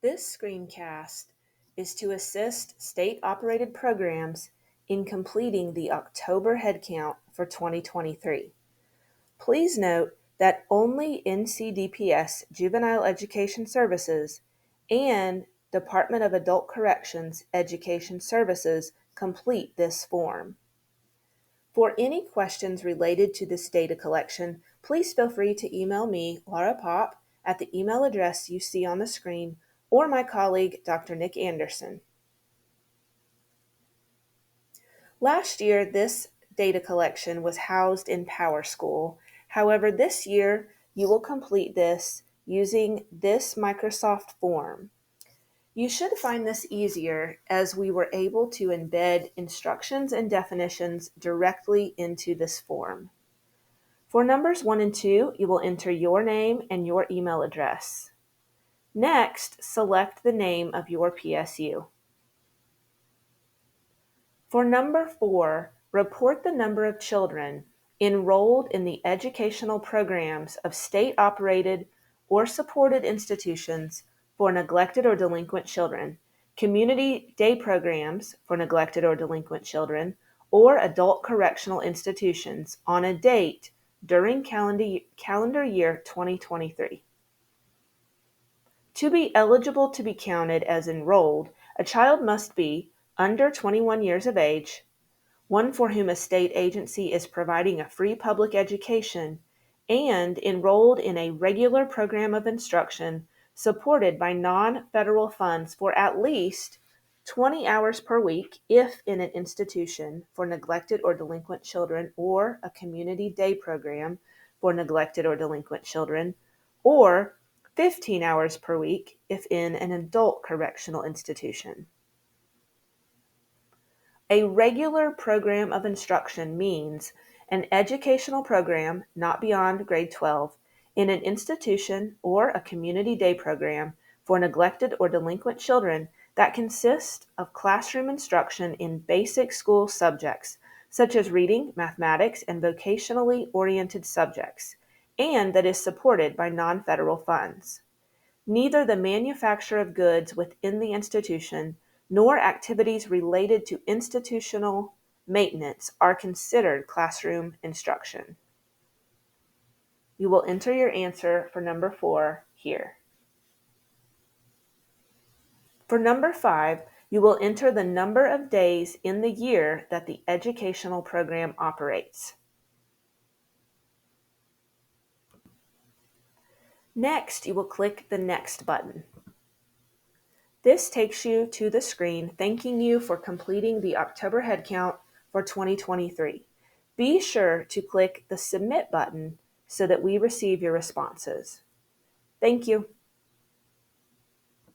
This screencast is to assist state-operated programs in completing the October headcount for 2023. Please note that only NCDPS Juvenile Education Services and Department of Adult Corrections Education Services complete this form. For any questions related to this data collection, please feel free to email me, Laura Pop, at the email address you see on the screen, or my colleague, Dr. Nick Anderson. Last year, this data collection was housed in PowerSchool. However, this year, you will complete this using this Microsoft form. You should find this easier as we were able to embed instructions and definitions directly into this form. For numbers 1 and 2, you will enter your name and your email address. Next, select the name of your PSU. For number 4, report the number of children enrolled in the educational programs of state-operated or supported institutions for neglected or delinquent children, community day programs for neglected or delinquent children, or adult correctional institutions on a date during calendar year 2023. To be eligible to be counted as enrolled, a child must be under 21 years of age, one for whom a state agency is providing a free public education, and enrolled in a regular program of instruction supported by non-federal funds for at least 20 hours per week if in an institution for neglected or delinquent children or a community day program for neglected or delinquent children, or 15 hours per week if in an adult correctional institution. A regular program of instruction means an educational program not beyond grade 12 in an institution or a community day program for neglected or delinquent children that consists of classroom instruction in basic school subjects such as reading, mathematics, and vocationally oriented subjects, and that is supported by non-federal funds. Neither the manufacture of goods within the institution nor activities related to institutional maintenance are considered classroom instruction. You will enter your answer for number 4 here. For number 5, you will enter the number of days in the year that the educational program operates. Next, you will click the Next button. This takes you to the screen thanking you for completing the October headcount for 2023. Be sure to click the Submit button so that we receive your responses. Thank you.